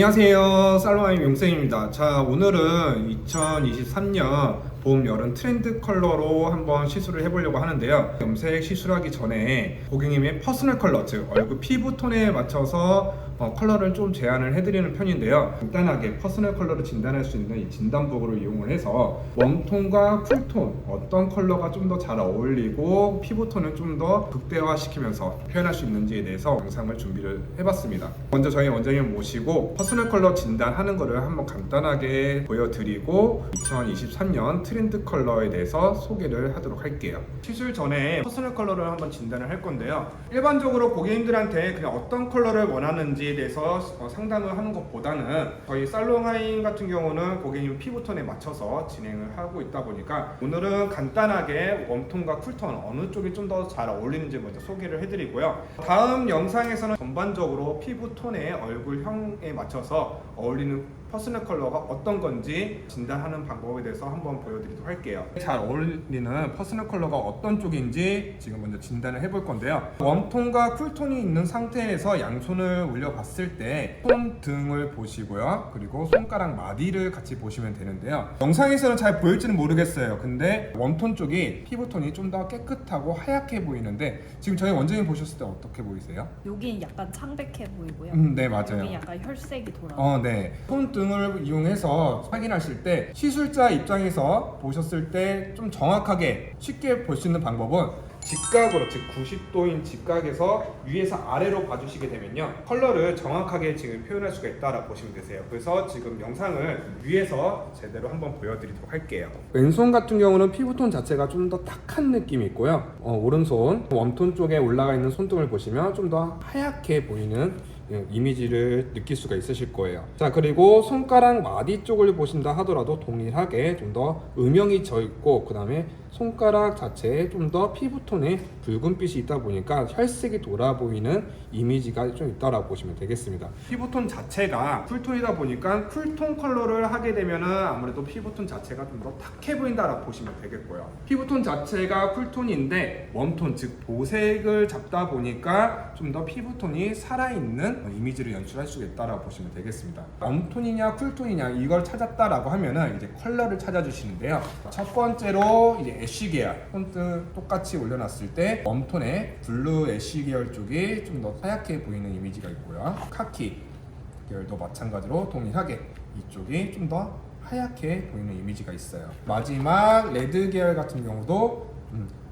안녕하세요. 살로마의 용생입니다. 자, 오늘은 2023년 봄, 여름 트렌드 컬러로 한번 시술을 해보려고 하는데요. 염색 시술하기 전에 고객님의 퍼스널 컬러, 즉 얼굴 피부톤에 맞춰서 컬러를 좀 제안을 해드리는 편인데요. 간단하게 퍼스널 컬러를 진단할 수 있는 이 진단복을 이용을 해서 웜톤과 쿨톤 어떤 컬러가 좀 더 잘 어울리고 피부톤을 좀 더 극대화시키면서 표현할 수 있는지에 대해서 영상을 준비를 해봤습니다. 먼저 저희 원장님 모시고 퍼스널 컬러 진단하는 거를 한번 간단하게 보여드리고 2023년 트렌드 컬러에 대해서 소개를 하도록 할게요. 시술 전에 퍼스널 컬러를 한번 진단을 할 건데요. 일반적으로 고객님들한테 그냥 어떤 컬러를 원하는지에 대해서 상담을 하는 것보다는 저희 살롱하인 같은 경우는 고객님 피부톤에 맞춰서 진행을 하고 있다 보니까 오늘은 간단하게 웜톤과 쿨톤 어느 쪽이 좀 더 잘 어울리는지 먼저 소개를 해드리고요. 다음 영상에서는 전반적으로 피부톤의 얼굴형에 맞춰서 어울리는 퍼스널 컬러가 어떤 건지 진단하는 방법에 대해서 한번 보여드리도록 할게요. 잘 어울리는 퍼스널 컬러가 어떤 쪽인지 지금 먼저 진단을 해볼 건데요. 웜톤과 쿨톤이 있는 상태에서 양손을 올려봤을 때 손등을 보시고요. 그리고 손가락 마디를 같이 보시면 되는데요. 영상에서는 잘 보일지는 모르겠어요. 근데 웜톤 쪽이 피부톤이 좀 더 깨끗하고 하얗게 보이는데 지금 저희 원장님 보셨을 때 어떻게 보이세요? 여긴 약간 창백해 보이고요. 네, 맞아요. 여기 약간 혈색이 돌아. 네. 손등을 이용해서 확인하실 때 시술자 입장에서 보셨을 때 좀 정확하게 쉽게 볼 수 있는 방법은 직각으로, 즉 90도인 직각에서 위에서 아래로 봐주시게 되면요 컬러를 정확하게 지금 표현할 수가 있다라고 보시면 되세요. 그래서 지금 영상을 위에서 제대로 한번 보여드리도록 할게요. 왼손 같은 경우는 피부톤 자체가 좀 더 탁한 느낌이 있고요. 오른손 웜톤 쪽에 올라가 있는 손등을 보시면 좀 더 하얗게 보이는 이미지를 느낄 수가 있으실 거예요. 자, 그리고 손가락 마디 쪽을 보신다 하더라도 동일하게 좀 더 음영이 져 있고, 그 다음에 손가락 자체에 좀 더 피부톤에 붉은빛이 있다 보니까 혈색이 돌아 보이는 이미지가 좀 있다라고 보시면 되겠습니다. 피부톤 자체가 쿨톤이다 보니까 쿨톤 컬러를 하게 되면은 아무래도 피부톤 자체가 좀 더 탁해 보인다라고 보시면 되겠고요. 피부톤 자체가 쿨톤인데 웜톤, 즉 보색을 잡다 보니까 좀 더 피부톤이 살아있는 이미지를 연출할 수 있다라고 보시면 되겠습니다. 웜톤이냐 쿨톤이냐 이걸 찾았다라고 하면은 이제 컬러를 찾아주시는데요. 첫 번째로 이제 애쉬 계열 폰트 똑같이 올려놨을 때 웜톤의 블루 애쉬 계열 쪽이 좀 더 하얗게 보이는 이미지가 있고요. 카키 계열도 마찬가지로 동일하게 이쪽이 좀 더 하얗게 보이는 이미지가 있어요. 마지막 레드 계열 같은 경우도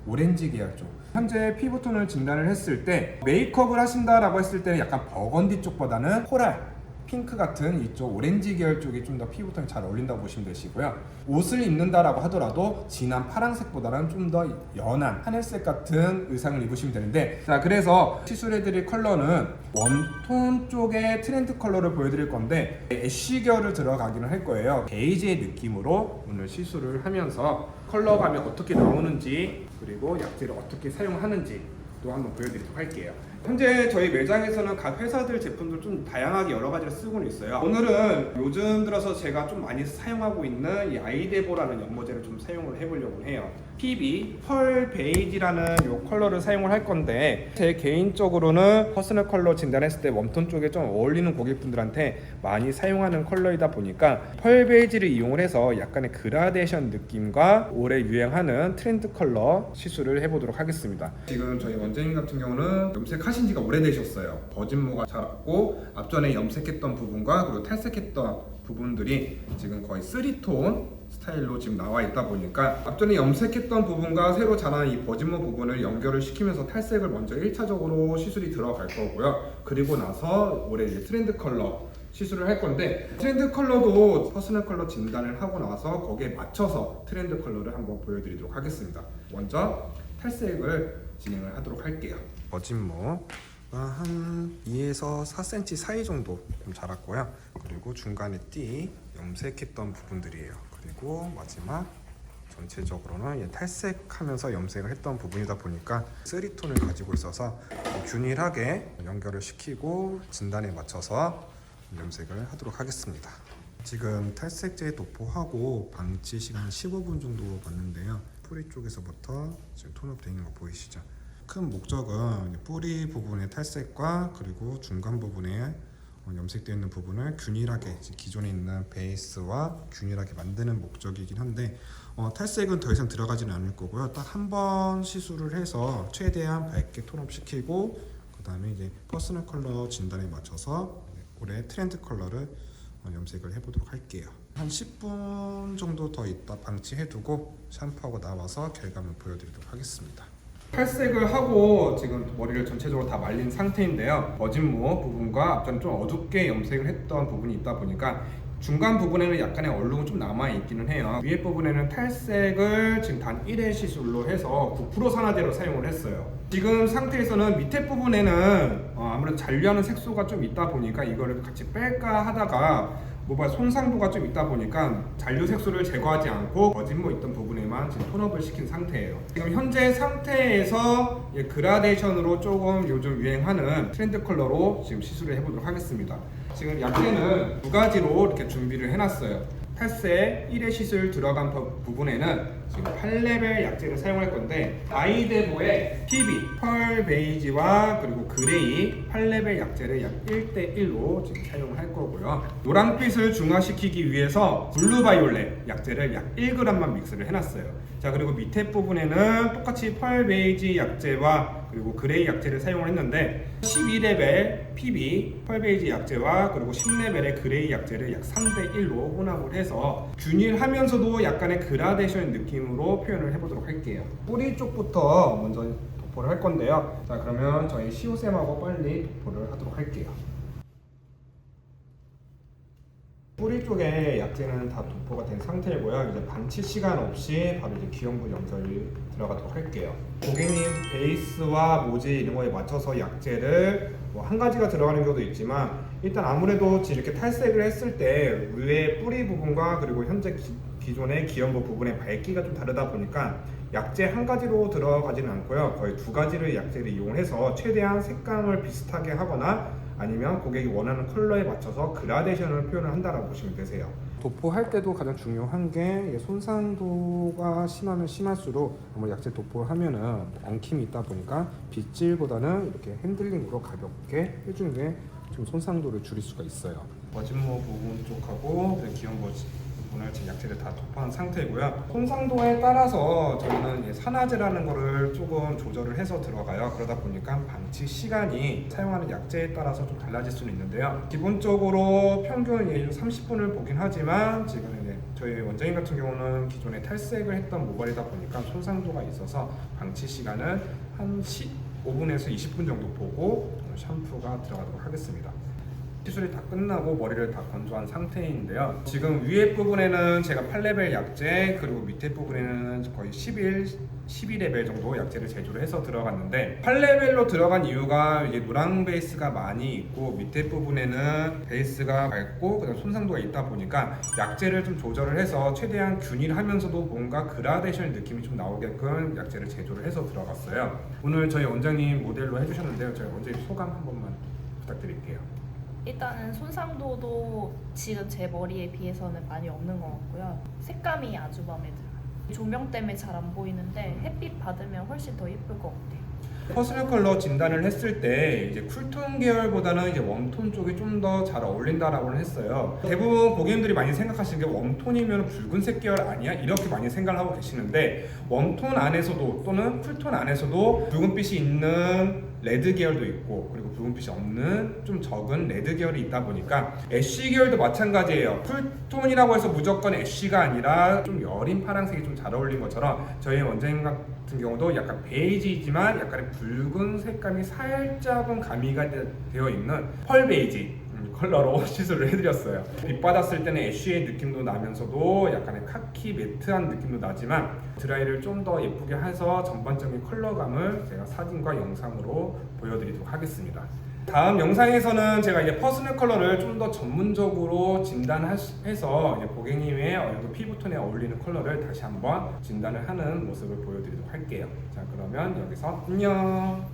오렌지 계열 쪽. 현재 피부톤을 진단을 했을 때 메이크업을 하신다라고 했을 때는 약간 버건디 쪽보다는 코랄, 핑크 같은 이쪽 오렌지 계열 쪽이 좀 더 피부톤이 잘 어울린다고 보시면 되시고요. 옷을 입는다라고 하더라도 진한 파란색보다는 좀 더 연한 하늘색 같은 의상을 입으시면 되는데, 자, 그래서 시술해드릴 컬러는 웜톤 쪽의 트렌드 컬러를 보여드릴 건데 애쉬 계열을 들어가기는 할 거예요. 베이지의 느낌으로 오늘 시술을 하면서 컬러감이 어떻게 나오는지 그리고 약재를 어떻게 사용하는지 또 한번 보여드리도록 할게요. 현재 저희 매장에서는 각 회사들 제품들 좀 다양하게 여러 가지를 쓰고는 있어요. 오늘은 요즘 들어서 제가 좀 많이 사용하고 있는 이 아이데보라는 연모제를 좀 사용을 해보려고 해요. PB 펄 베이지라는 이 컬러를 사용을 할 건데, 제 개인적으로는 퍼스널 컬러 진단했을 때 웜톤 쪽에 좀 어울리는 고객분들한테 많이 사용하는 컬러이다 보니까 펄 베이지를 이용을 해서 약간의 그라데이션 느낌과 올해 유행하는 트렌드 컬러 시술을 해보도록 하겠습니다. 지금 저희 원장님 같은 경우는 염색하신 지가 오래되셨어요. 버진모가 자랐고 앞전에 염색했던 부분과 그리고 탈색했던 부분들이 지금 거의 3톤 스타일로 지금 나와 있다 보니까 앞전에 염색했던 부분과 새로 자란 이 버진모 부분을 연결을 시키면서 탈색을 먼저 1차적으로 시술이 들어갈 거고요. 그리고 나서 올해 이제 트렌드 컬러 시술을 할 건데, 트렌드 컬러도 퍼스널 컬러 진단을 하고 나서 거기에 맞춰서 트렌드 컬러를 한번 보여드리도록 하겠습니다. 먼저 탈색을 진행을 하도록 할게요. 버진모가 한 2에서 4cm 사이 정도 좀 자랐고요. 그리고 중간에 띠 염색했던 부분들이에요. 그리고 마지막 전체적으로는 탈색하면서 염색을 했던 부분이다 보니까 3톤을 가지고 있어서 균일하게 연결을 시키고 진단에 맞춰서 염색을 하도록 하겠습니다. 지금 탈색제 도포하고 방치 시간 15분 정도 봤는데요. 뿌리 쪽에서부터 지금 톤업 되어 있는 거 보이시죠? 큰 목적은 뿌리 부분의 탈색과 그리고 중간 부분의 염색되어 있는 부분을 균일하게 기존에 있는 베이스와 균일하게 만드는 목적이긴 한데 탈색은 더 이상 들어가지는 않을 거고요. 딱 한 번 시술을 해서 최대한 밝게 톤업시키고 그 다음에 이제 퍼스널 컬러 진단에 맞춰서 올해 트렌드 컬러를 염색을 해보도록 할게요. 한 10분 정도 더 있다 방치해두고 샴푸하고 나와서 결과물 보여드리도록 하겠습니다. 탈색을 하고 지금 머리를 전체적으로 다 말린 상태인데요. 어진모 부분과 앞전에 좀 어둡게 염색을 했던 부분이 있다 보니까 중간 부분에는 약간의 얼룩은 좀 남아있기는 해요. 위에 부분에는 탈색을 지금 단 1회 시술로 해서 9% 산화제로 사용을 했어요. 지금 상태에서는 밑에 부분에는 아무래도 잔류하는 색소가 좀 있다 보니까 이거를 같이 뺄까 하다가 모발 손상도가 좀 있다 보니까 잔류 색소를 제거하지 않고 어진모 있던 부분에만 지금 톤업을 시킨 상태예요. 지금 현재 상태에서 그라데이션으로 조금 요즘 유행하는 트렌드 컬러로 지금 시술을 해보도록 하겠습니다. 지금 약제는 두 가지로 이렇게 준비를 해놨어요. 탈색 1회 시술 들어간 부분에는 지금 8레벨 약제를 사용할 건데 아이데보의 PB, 펄 베이지와 그리고 그레이 8레벨 약제를 약 1대1로 지금 사용을 할 거고요. 노란빛을 중화시키기 위해서 블루 바이올렛 약제를 약 1g만 믹스를 해놨어요. 자, 그리고 밑에 부분에는 똑같이 펄 베이지 약제와 그리고 그레이 약제를 사용을 했는데 12레벨 PB, 펄 베이지 약제와 그리고 10레벨의 그레이 약제를 약 3대1로 혼합을 해서 균일하면서도 약간의 그라데이션 느낌으로 표현을 해보도록 할게요. 뿌리 쪽부터 먼저 도포를 할 건데요. 자, 그러면 저희 시오쌤하고 빨리 도포를 하도록 할게요. 뿌리 쪽에 약제는 다 도포가 된 상태이고요. 이제 방치 시간 없이 바로 이제 기형부 연결이 들어가도록 할게요. 고객님 베이스와 모지 이런 거에 맞춰서 약제를 한 가지가 들어가는 경우도 있지만 일단 아무래도 이렇게 탈색을 했을 때 위에 뿌리 부분과 그리고 현재 기존의 기형부 부분의 밝기가 좀 다르다 보니까 약제 한 가지로 들어가지는 않고요. 거의 두 가지를 약제를 이용해서 최대한 색감을 비슷하게 하거나 아니면 고객이 원하는 컬러에 맞춰서 그라데이션을 표현을 한다라고 보시면 되세요. 도포할 때도 가장 중요한 게 손상도가 심하면 심할수록 아무래도 약제 도포를 하면은 엉킴이 있다 보니까 빗질보다는 이렇게 핸들링으로 가볍게 해주는 게 좀 손상도를 줄일 수가 있어요. 어진모 부분 쪽하고 기형부 부분을 지금 약제를 다 도포한 상태고요. 손상도에 따라서 저희는 산화제라는 거를 조금 조절을 해서 들어가요. 그러다 보니까 방치 시간이 사용하는 약제에 따라서 좀 달라질 수는 있는데요. 기본적으로 평균 30분을 보긴 하지만 지금 이제 저희 원장님 같은 경우는 기존에 탈색을 했던 모발이다 보니까 손상도가 있어서 방치 시간은 한 15분에서 20분 정도 보고 샴푸가 들어가도록 하겠습니다. 시술이 다 끝나고 머리를 다 건조한 상태인데요. 지금 위에 부분에는 제가 8레벨 약제 그리고 밑에 부분에는 거의 12레벨 정도 약제를 제조를 해서 들어갔는데 8레벨로 들어간 이유가 이게 노랑 베이스가 많이 있고 밑에 부분에는 베이스가 맑고 그다음 손상도가 있다 보니까 약제를 좀 조절을 해서 최대한 균일하면서도 뭔가 그라데이션 느낌이 좀 나오게끔 약제를 제조를 해서 들어갔어요. 오늘 저희 원장님 모델로 해주셨는데요. 저희 원장님 소감 한 번만 부탁드릴게요. 일단은 손상도도 지금 제 머리에 비해서는 많이 없는 것 같고요. 색감이 아주 마음에 들어요. 조명 때문에 잘 안 보이는데 햇빛 받으면 훨씬 더 예쁠 것 같아요. 퍼스널 컬러 진단을 했을 때 이제 쿨톤 계열보다는 이제 웜톤 쪽이 좀 더 잘 어울린다라고 했어요. 대부분 고객님들이 많이 생각하시는 게 웜톤이면 붉은색 계열 아니야? 이렇게 많이 생각을 하고 계시는데 웜톤 안에서도 또는 쿨톤 안에서도 붉은빛이 있는 레드 계열도 있고 그리고 붉은빛이 없는 좀 적은 레드 계열이 있다 보니까 애쉬 계열도 마찬가지예요. 쿨톤이라고 해서 무조건 애쉬가 아니라 좀 여린 파란색이 좀 잘 어울린 것처럼 저희 원장님 같은 경우도 약간 베이지지만 약간의 붉은 색감이 살짝은 가미가 되어 있는 펄 베이지 컬러로 시술을 해드렸어요. 빛 받았을 때는 애쉬의 느낌도 나면서도 약간의 카키 매트한 느낌도 나지만 드라이를 좀 더 예쁘게 해서 전반적인 컬러감을 제가 사진과 영상으로 보여드리도록 하겠습니다. 다음 영상에서는 제가 이제 퍼스널 컬러를 좀 더 전문적으로 진단해서 이제 고객님의 얼굴 피부톤에 어울리는 컬러를 다시 한번 진단을 하는 모습을 보여드리도록 할게요. 자, 그러면 여기서 안녕.